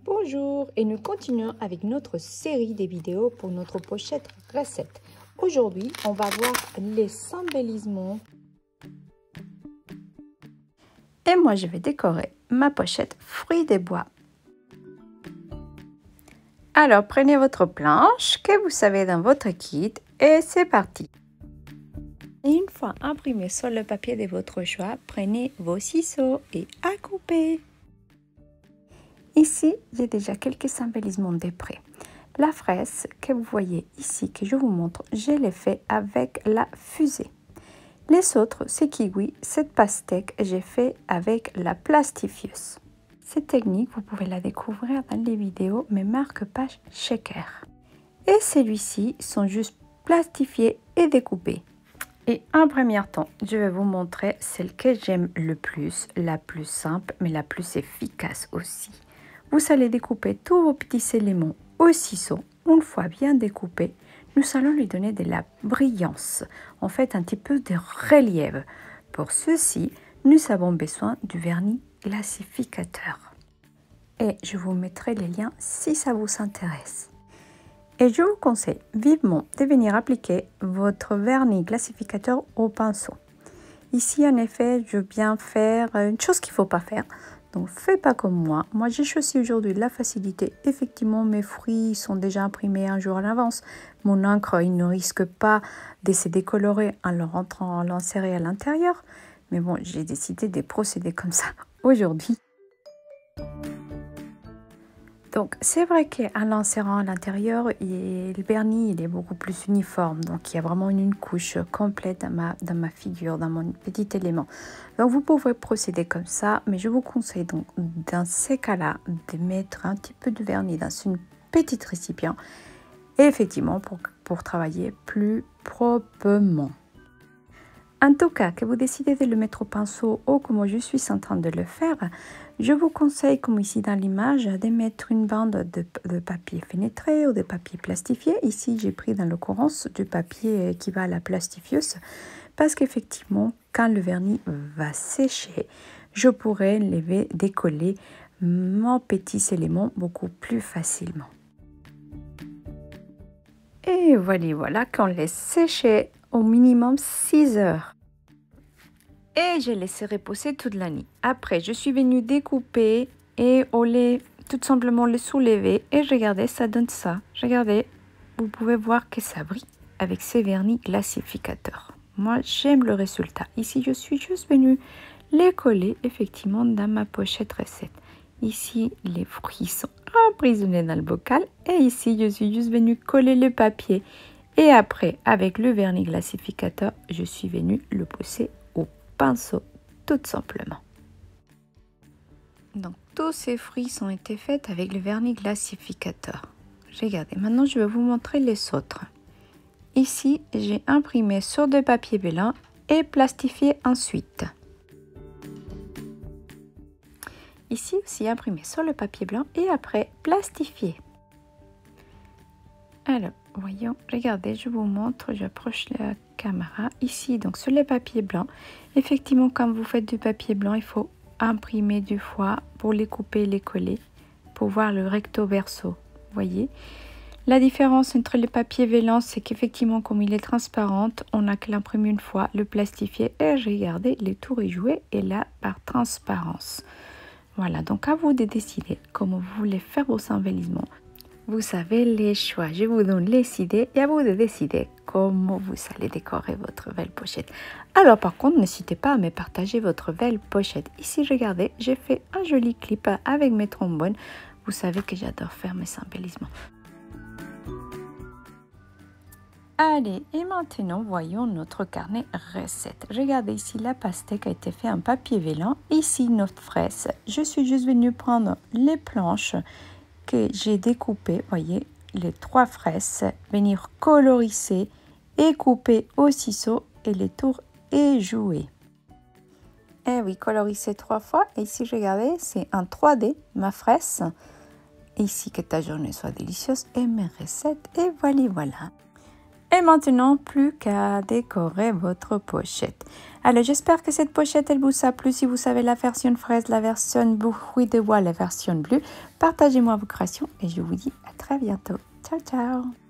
Bonjour et nous continuons avec notre série des vidéos pour notre pochette recette. Aujourd'hui, on va voir les embellissements. Et moi, je vais décorer ma pochette fruits des bois. Alors, prenez votre planche que vous savez dans votre kit et c'est parti. Et une fois imprimé sur le papier de votre choix, prenez vos ciseaux et à couper. Ici, j'ai déjà quelques embellissements de près. La fraise que vous voyez ici, que je vous montre, je l'ai fait avec la fusée. Les autres, ces kiwis, cette pastèque, j'ai fait avec la plastifieuse. Cette technique, vous pouvez la découvrir dans les vidéos, mais marque-page shaker. Et celui-ci sont juste plastifiés et découpés. Et en premier temps, je vais vous montrer celle que j'aime le plus, la plus simple, mais la plus efficace aussi. Vous allez découper tous vos petits éléments au ciseau. Une fois bien découpés, nous allons lui donner de la brillance, en fait un petit peu de relief. Pour ceci, nous avons besoin du vernis glacificateur. Et je vous mettrai les liens si ça vous intéresse. Et je vous conseille vivement de venir appliquer votre vernis glacificateur au pinceau. Ici, en effet, je veux bien faire une chose qu'il ne faut pas faire. Donc, faites pas comme moi. Moi, j'ai choisi aujourd'hui la facilité. Effectivement, mes fruits sont déjà imprimés un jour à l'avance. Mon encre, il ne risque pas de se décolorer en le rentrant, en l'insérer à l'intérieur. Mais bon, j'ai décidé de procéder comme ça aujourd'hui. Donc, c'est vrai qu'en l'insérant à l'intérieur, le vernis il est beaucoup plus uniforme. Donc, il y a vraiment une couche complète dans ma figure, dans mon petit élément. Donc, vous pouvez procéder comme ça. Mais je vous conseille donc, dans ces cas-là, de mettre un petit peu de vernis dans une petite récipient. Et effectivement, pour travailler plus proprement. En tout cas, que vous décidez de le mettre au pinceau ou comme je suis en train de le faire, je vous conseille, comme ici dans l'image, de mettre une bande de papier fenêtré ou de papier plastifié. Ici, j'ai pris dans l'occurrence du papier qui va à la plastifieuse parce qu'effectivement, quand le vernis va sécher, je pourrai lever, décoller mon petit élément beaucoup plus facilement. Et voilà qu'on laisse sécher au minimum 6 heures. Et je laissé reposer toute la nuit. Après, je suis venue découper et au lait, tout simplement le soulever. Et regardez, ça donne ça. Regardez, vous pouvez voir que ça brille avec ces vernis glacificateurs. Moi, j'aime le résultat. Ici, je suis juste venue les coller effectivement dans ma pochette recette. Ici, les fruits sont emprisonnés dans le bocal. Et ici, je suis juste venue coller le papier. Et après, avec le vernis glacificateur, je suis venue le pousser au pinceau, tout simplement. Donc, tous ces fruits ont été faits avec le vernis glacificateur. Regardez, maintenant, je vais vous montrer les autres. Ici, j'ai imprimé sur de papier blanc et plastifié ensuite. Ici aussi, imprimé sur le papier blanc et après plastifié. Alors, voyons, regardez, je vous montre, j'approche la caméra. Ici, donc sur les papiers blancs, effectivement, quand vous faites du papier blanc, il faut imprimer 2 fois pour les couper et les coller, pour voir le recto verso, voyez. La différence entre le papier vélin, c'est qu'effectivement, comme il est transparent, on n'a que l'imprimer une fois, le plastifier et regardez, le tour est joué et là, par transparence. Voilà, donc à vous de décider comment vous voulez faire vos embellissements. Vous savez les choix, je vous donne les idées et à vous de décider comment vous allez décorer votre belle pochette. Alors par contre, n'hésitez pas à me partager votre belle pochette. Ici, regardez, j'ai fait un joli clip avec mes trombones. Vous savez que j'adore faire mes embellissements. Allez, et maintenant, voyons notre carnet recette. Regardez ici, la pastèque a été faite en papier vélin. Ici, notre fraise. Je suis juste venue prendre les planches que j'ai découpées, voyez, les 3 fraises, venir coloriser et couper au ciseau et le tour est joué. Et oui, coloriser 3 fois. Et ici, regardez, c'est en 3D, ma fraise. Et ici, que ta journée soit délicieuse et mes recettes. Et voilà. Et maintenant, plus qu'à décorer votre pochette. Alors, j'espère que cette pochette, elle vous a plu. Si vous savez la version fraise, la version fruits de bois, la version bleue, partagez-moi vos créations et je vous dis à très bientôt. Ciao, ciao!